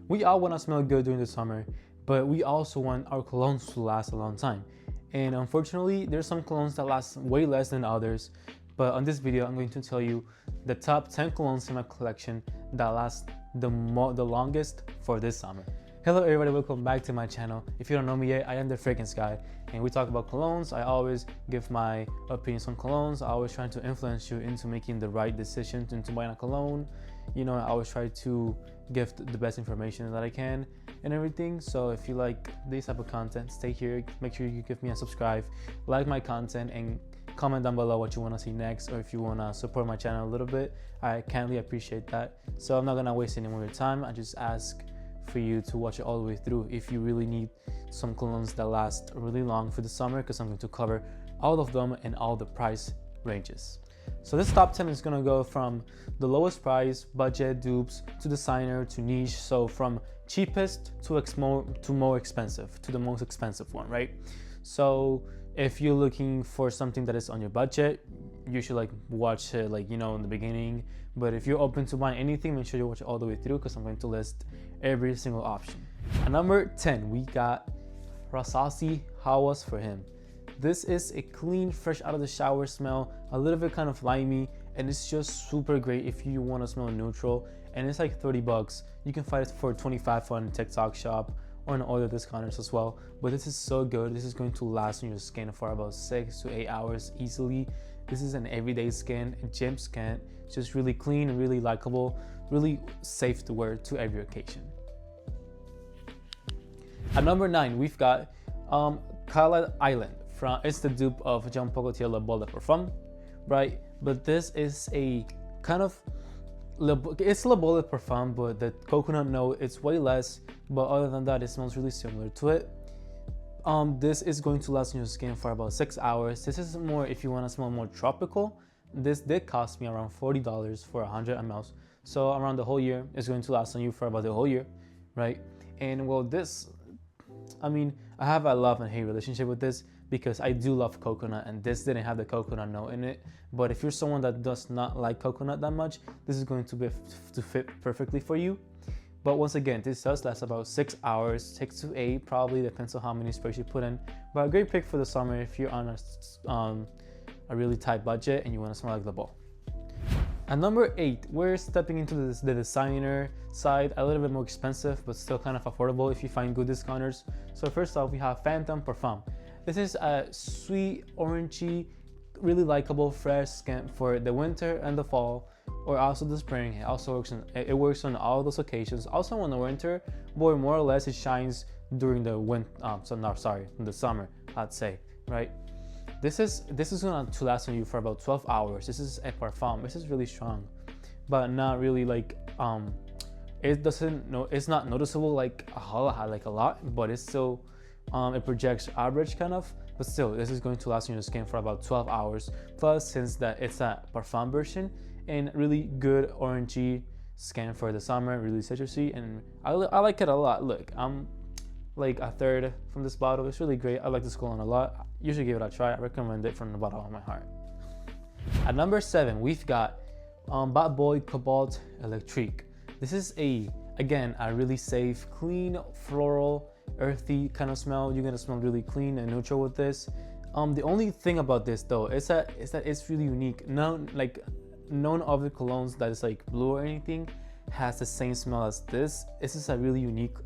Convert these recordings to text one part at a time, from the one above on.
We all want to smell good during the summer, but we also want our colognes to last a long time. And unfortunately, there's some colognes that last way less than others. But on this video, I'm going to tell you the top 10 colognes in my collection that last the longest for this summer. Hello everybody, welcome back to my channel. If you don't know me yet, I am the Fragrance Guy, and we talk about colognes. I always give my opinions on colognes. I always try to influence you into making the right decision into buying a cologne. You know, I always try to give the best information that I can and everything. So if you like this type of content, stay here. Make sure you give me a subscribe, like my content, and comment down below what you want to see next, or if you want to support my channel a little bit. I kindly appreciate that. So I'm not gonna waste any more of your time. I just ask for you to watch it all the way through if you really need some colognes that last really long for the summer, because I'm going to cover all of them and all the price ranges. So this top 10 is going to go from the lowest price, budget, dupes, to designer, to niche. So from cheapest to more expensive, to the most expensive one, right? So if you're looking for something that is on your budget, you should like watch it like, you know, in the beginning. But if you're open to buying anything, make sure you watch it all the way through, because I'm going to list every single option. At number 10, we got Rasasi Hawas for him. This is a clean, fresh out of the shower smell, a little bit kind of limey, and it's just super great if you want to smell neutral. And it's like 30 bucks. You can find it for 25 on TikTok shop or on other discounters as well. But this is so good. This is going to last on your skin for about 6 to 8 hours easily. This is an everyday skin, a gym skin, just really clean, really likable, really safe to wear to every occasion. At number 9, we've got Kala Island. It's the dupe of Jean Paul Gaultier Le Bol de Parfum, right? But this is a kind of, it's Le Bol de Parfum, but the coconut note, it's way less. But other than that, it smells really similar to it. This is going to last in your skin for about 6 hours. This is more if you want to smell more tropical. This did cost me around $40 for 100 ml. So around the whole year, it's going to last on you for about the whole year, right? And well, this, I mean, I have a love and hate relationship with this, because I do love coconut, and this didn't have the coconut note in it. But if you're someone that does not like coconut that much, this is going to fit perfectly for you. But once again, this does last about 6 hours, 6 to 8, probably depends on how many sprays you put in. But a great pick for the summer if you're on a really tight budget and you want to smell like Le Bol. At number 8, we're stepping into the designer side, a little bit more expensive, but still kind of affordable if you find good discounters. So first off, we have Phantom Parfum. This is a sweet, orangey, really likable, fresh scent for the winter and the fall, or also the spring. It works on all those occasions. Also in the winter, but more or less it shines during the in the summer, I'd say, right? This is going to last on you for about 12 hours. This is a parfum. This is really strong, but not really like it's not noticeable like a lot, but it's still it projects average kind of. But still, this is going to last on your skin for about 12 hours. Plus, since that it's a parfum version, and really good orangey skin for the summer, really citrusy, and I like it a lot. Look, I'm like a third from this bottle. It's really great. I like this cologne a lot. You should give it a try. I recommend it from the bottom of my heart. At number 7, we've got Bad Boy Cobalt Electrique. This is again a really safe, clean, floral, earthy kind of smell. You're gonna smell really clean and neutral with this. The only thing about this though is that it's really unique. None other colognes that is like blue or anything has the same smell as this. This is a really unique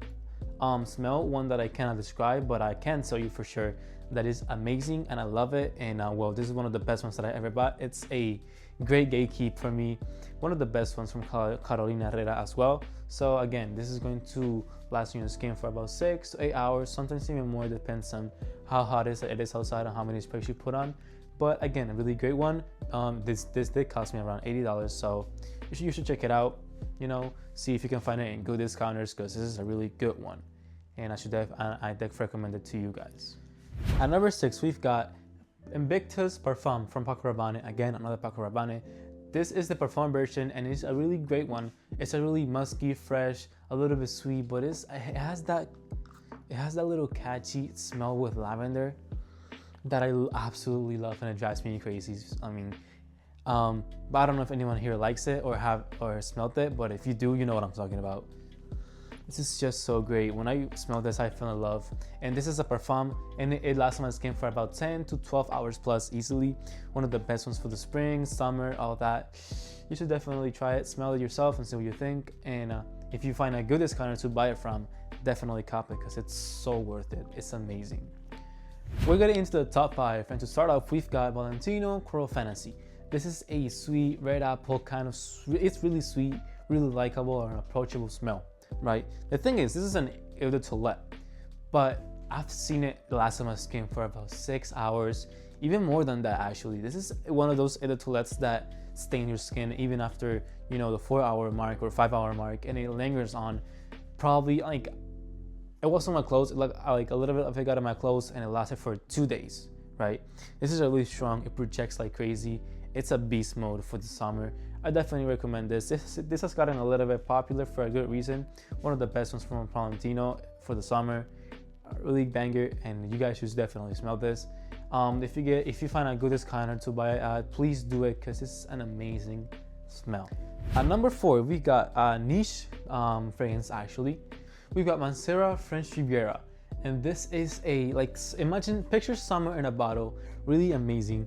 smell, one that I cannot describe, but I can tell you for sure that is amazing and I love it. And well, this is one of the best ones that I ever bought. It's a great gatekeep for me, one of the best ones from Carolina Herrera as well. So again, this is going to last in your skin for about 6 to 8 hours, sometimes even more, depends on how hot it is outside and how many sprays you put on. But again, a really great one. This did cost me around $80, so you should check it out. You know, see if you can find it in good discounters, because this is a really good one, and I definitely recommend it to you guys. At number 6, we've got Invictus Parfum from Paco Rabanne. Again, another Paco Rabanne. This is the parfum version, and it's a really great one. It's a really musky, fresh, a little bit sweet, but it has that little catchy smell with lavender that I absolutely love, and it drives me crazy. I mean, but I don't know if anyone here likes it or smelled it, but if you do, you know what I'm talking about. This is just so great. When I smell this, I fell in love. And this is a parfum, and it lasts on my skin for about 10 to 12 hours plus easily. One of the best ones for the spring, summer, all that. You should definitely try it, smell it yourself and see what you think. And if you find a good discounter to buy it from, definitely cop it because it's so worth it. It's amazing. We're getting into the top 5, and to start off, we've got Valentino Coral Fantasy. This is a sweet red apple kind of, it's really sweet, really likable and approachable smell, right? The thing is, this is an eau de toilette, but I've seen it last on my skin for about 6 hours, even more than that actually. This is one of those eau de toilettes that stain your skin even after, you know, the 4-hour mark or 5-hour mark, and it lingers on. Probably like, it was on my clothes, like a little bit of it got on my clothes, and it lasted for 2 days, right? This is really strong, it projects like crazy. It's a beast mode for the summer. I definitely recommend this. This has gotten a little bit popular for a good reason. One of the best ones from Valentino for the summer. A really banger, and you guys should definitely smell this. If you find a good discounter to buy it at, please do it because it's an amazing smell. At number 4, we got a niche fragrance actually. We've got Mancera French Riviera, and this is a, like, picture summer in a bottle. Really amazing.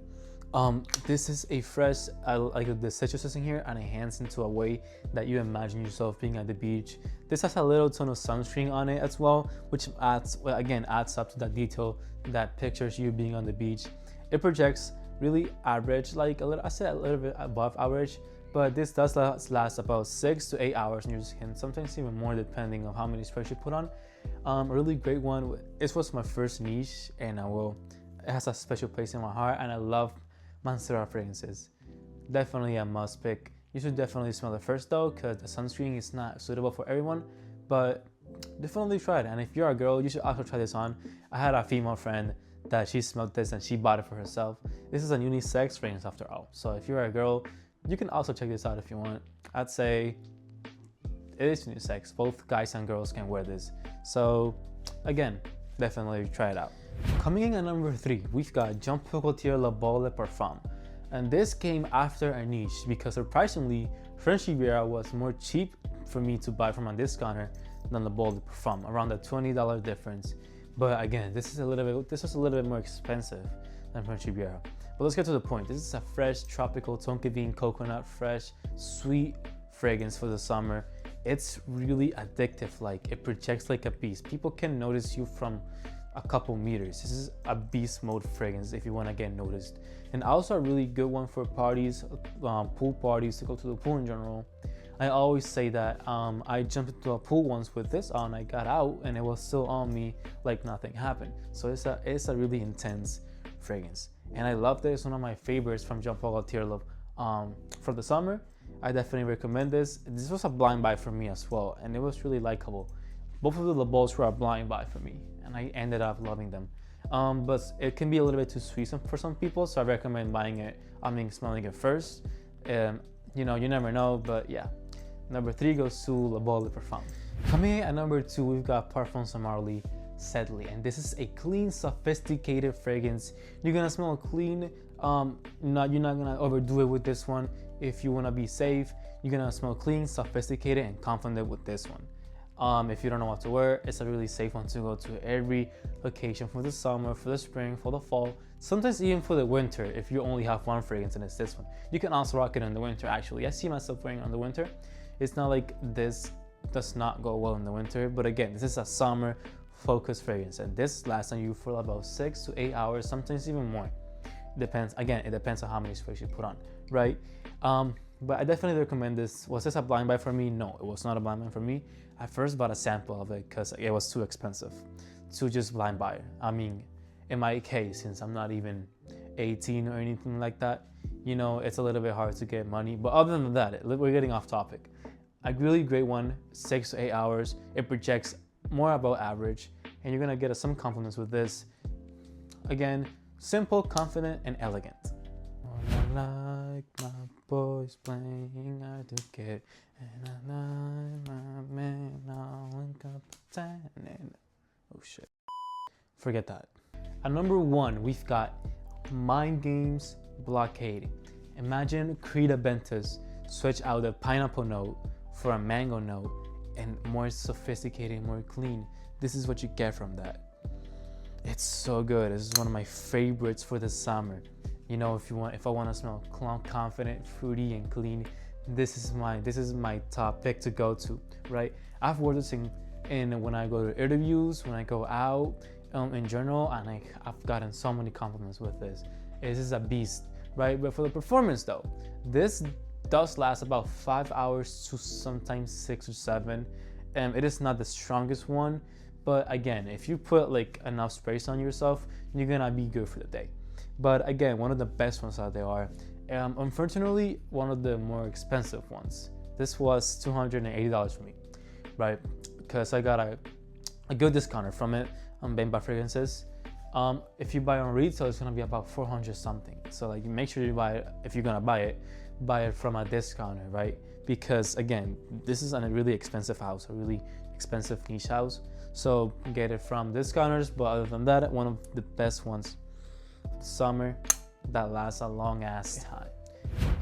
This is a fresh, like the citrus is in here, and enhanced into a way that you imagine yourself being at the beach. This has a little tone of sunscreen on it as well, which adds up to that detail that pictures you being on the beach. It projects really average, like a little bit above average, but this does last about 6 to 8 hours in your skin, sometimes even more depending on how many sprays you put on. A really great one. This was my first niche, and it has a special place in my heart, and I love Mancera fragrances. Definitely a must pick. You should definitely smell it first though, because the sunscreen is not suitable for everyone, but definitely try it. And if you're a girl, you should also try this on. I had a female friend that she smelled this and she bought it for herself. This is a unisex fragrance after all, so if you're a girl, you can also check this out if you want. I'd say it is unisex. Both guys and girls can wear this. So again, definitely try it out. Coming in at number 3, we've got Jean Paul Gaultier Le Bal de Parfum. And this came after a niche because surprisingly, French Riviera was more cheap for me to buy from a discounter than Le Bal de Parfum, around the $20 difference. But again, this was a little bit more expensive than French Riviera. But let's get to the point. This is a fresh, tropical, tonka bean, coconut, fresh, sweet fragrance for the summer. It's really addictive, like it projects like a beast. People can notice you from a couple meters. This is a beast mode fragrance if you want to get noticed. And also a really good one for parties, pool parties, to go to the pool in general. I always say that I jumped into a pool once with this on, I got out and it was still on me like nothing happened. So it's a really intense fragrance. And I love this. It's one of my favorites from Jean Paul Gaultier for the summer. I definitely recommend this. This was a blind buy for me as well, and it was really likable. Both of the Le Bals were a blind buy for me, and I ended up loving them. But it can be a little bit too sweet for some people, so I recommend smelling it first. You know, you never know, but yeah. Number 3 goes to Le Bal de Parfum. Coming in at number 2, we've got Parfums Saint Marley Sedley, and this is a clean, sophisticated fragrance. You're gonna smell clean. You're not gonna overdo it with this one. If you wanna be safe, you're gonna smell clean, sophisticated, and confident with this one. If you don't know what to wear, it's a really safe one to go to every occasion for the summer, for the spring, for the fall, sometimes even for the winter. If you only have one fragrance and it's this one, you can also rock it in the winter. Actually, I see myself wearing it in the winter. It's not like this does not go well in the winter, but again, this is a summer focused fragrance, and this lasts on you for about 6 to 8 hours, sometimes even more. It depends on how many sprays you put on, right? But I definitely recommend this. Was this a blind buy for me? No, it was not a blind buy for me. I first bought a sample of it because it was too expensive to just blind buy. I mean, in my case, since I'm not even 18 or anything like that, you know, it's a little bit hard to get money. But other than that, we're getting off topic. A really great one, 6 to 8 hours. It projects more above average, and you're gonna get some compliments with this. Again, simple, confident, and elegant. I like my boys playing hard to get, and I like my man all incompetent. Oh shit. Forget that. At number 1, we've got Mind Games Blockade. Imagine Creed Aventus switch out the pineapple note for a mango note, and more sophisticated, more clean. This is what you get from that. It's so good. This is one of my favorites for the summer. You know, if I want to smell confident, fruity, and clean, this is my top pick to go to, right? I've worn this in when I go to interviews, when I go out, in general, and I've gotten so many compliments with this. This is a beast, right? But for the performance though, this does last about 5 hours to sometimes 6 or 7. It is not the strongest one, but again, if you put like enough sprays on yourself, you're gonna be good for the day. But again, one of the best ones out there are, unfortunately, one of the more expensive ones. This was $280 for me, right? Because I got a good discounter from it on Bang by Fragrances. If you buy on retail, it's gonna be about 400 something. So like, make sure you buy it. If you're gonna buy it from a discounter, right? Because again, this is a really expensive house, a really expensive niche house. So get it from discounters. But other than that, one of the best ones, summer, that lasts a long ass time.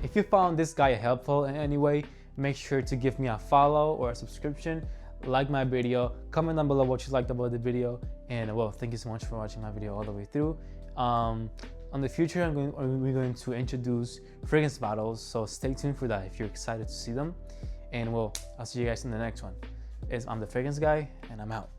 If you found this guy helpful in any way, make sure to give me a follow or a subscription, like my video, comment down below what you liked about the video, and well, thank you so much for watching my video all the way through. On the future, we're going to introduce fragrance bottles, so stay tuned for that if you're excited to see them. And well, I'll see you guys in the next one. I'm the Fragrance Guy, and I'm out.